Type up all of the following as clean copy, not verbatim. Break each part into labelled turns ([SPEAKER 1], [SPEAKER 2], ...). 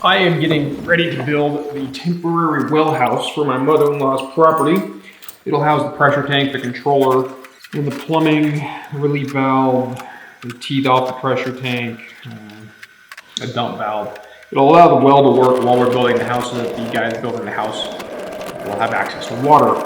[SPEAKER 1] I am getting ready to build the temporary well house for my mother-in-law's property. It'll house the pressure tank, the controller, and the plumbing, the relief valve, the teeth off the pressure tank, a dump valve. It'll allow the well to work while we're building the house so that the guys building the house will have access to water.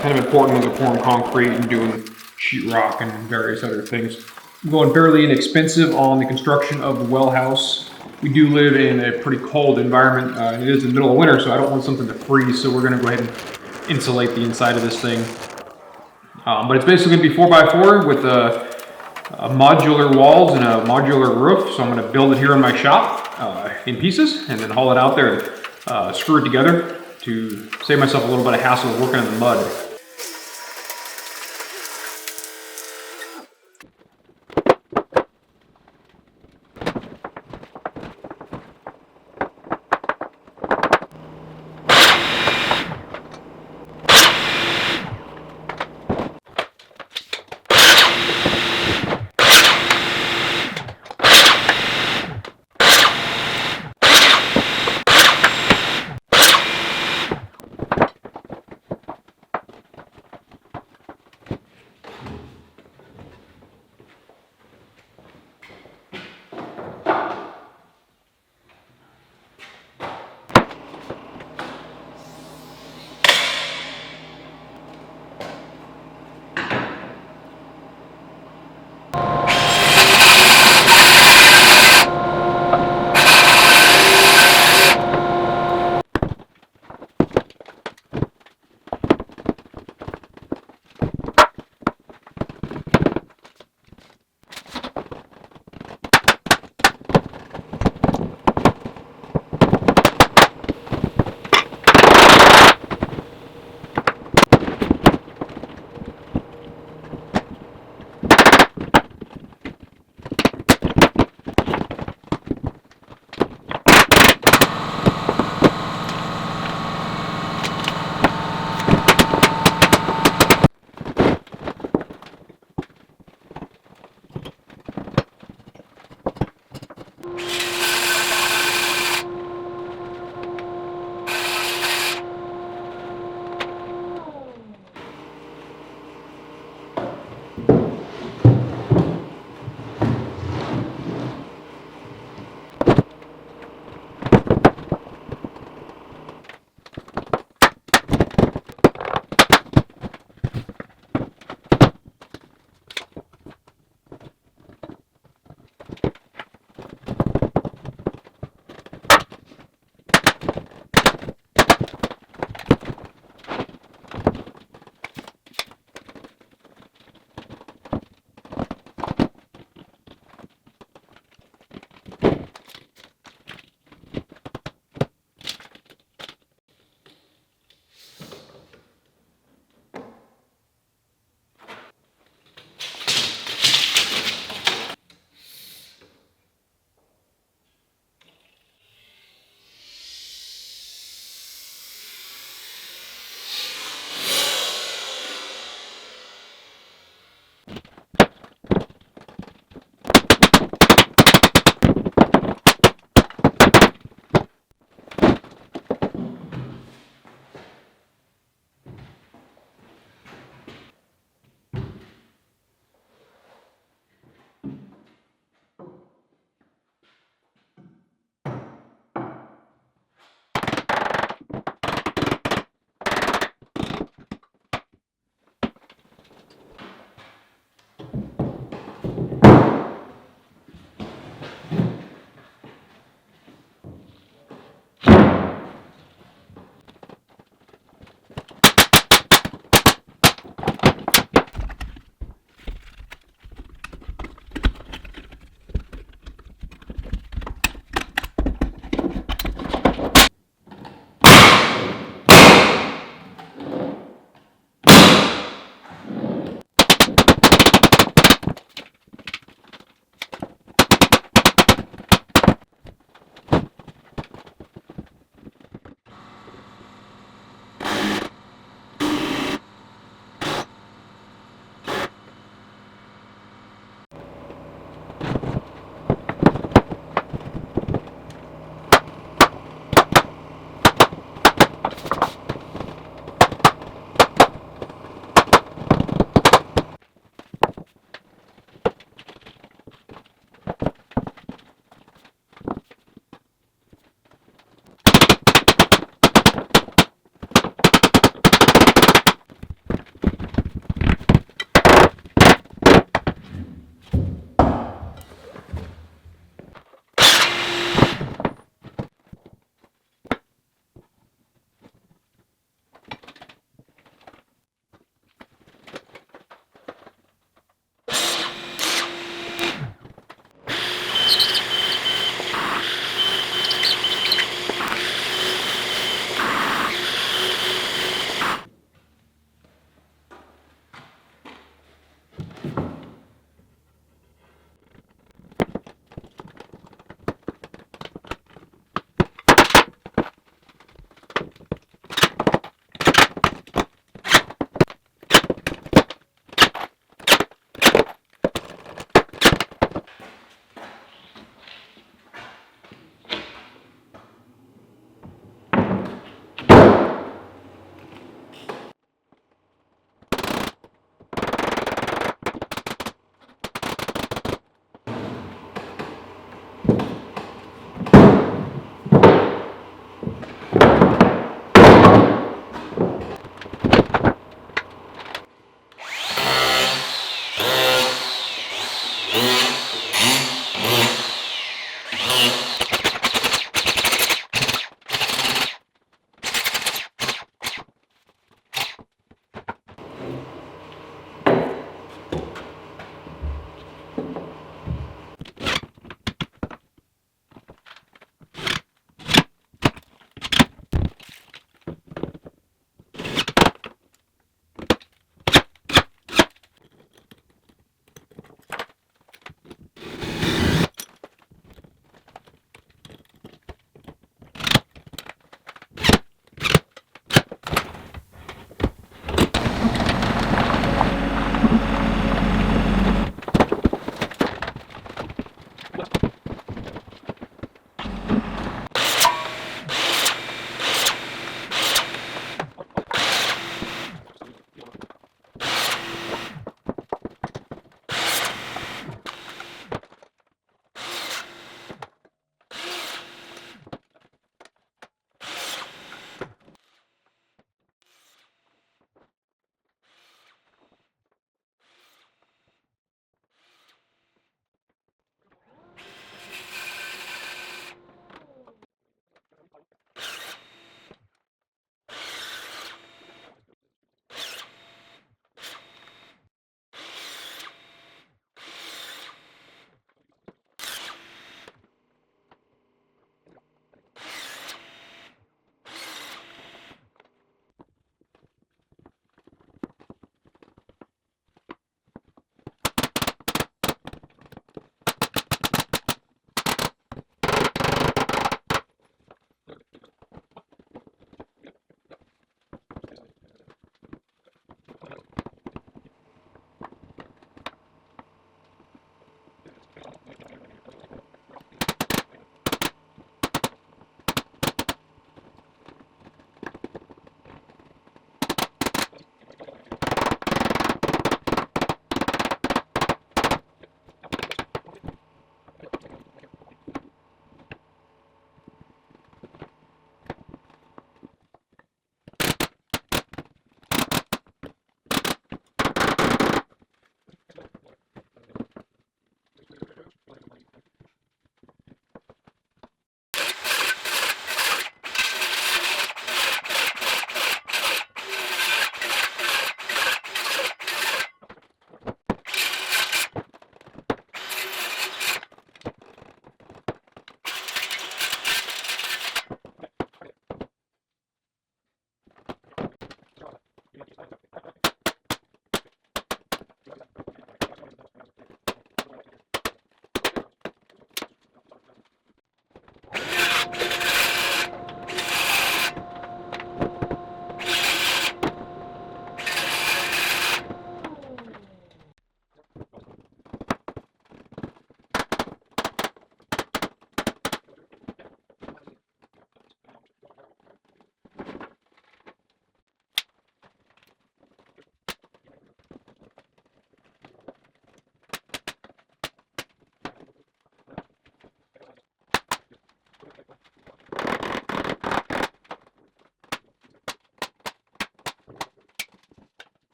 [SPEAKER 1] Kind of important when they're pouring concrete and doing sheetrock and various other things. I'm going fairly inexpensive on the construction of the well house. We do live in a pretty cold environment. It is in the middle of winter, so I don't want something to freeze, so we're going to go ahead and insulate the inside of this thing. But it's basically going to be 4x4 with modular walls and a modular roof. So I'm going to build it here in my shop in pieces and then haul it out there and screw it together to save myself a little bit of hassle of working in the mud.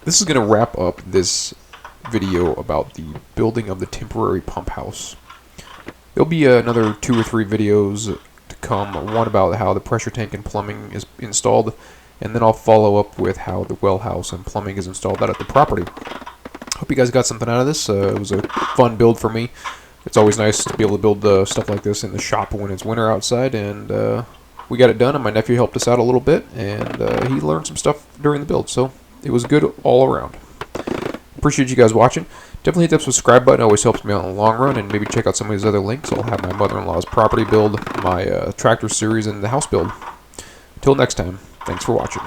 [SPEAKER 2] this is going to wrap up this video about the building of the temporary pump house. There'll be another 2 or 3 videos to come, one about how the pressure tank and plumbing is installed, and then I'll follow up with how the well house and plumbing is installed out at the property. Hope you guys got something out of this. It was a fun build for me. It's always nice to be able to build stuff like this in the shop when it's winter outside, and we got it done, and my nephew helped us out a little bit, and he learned some stuff during the build, so it was good all around. Appreciate you guys watching. Definitely hit that subscribe button. It always helps me out in the long run, and maybe check out some of these other links. I'll have my mother-in-law's property build, my tractor series, and the house build. Until next time, thanks for watching.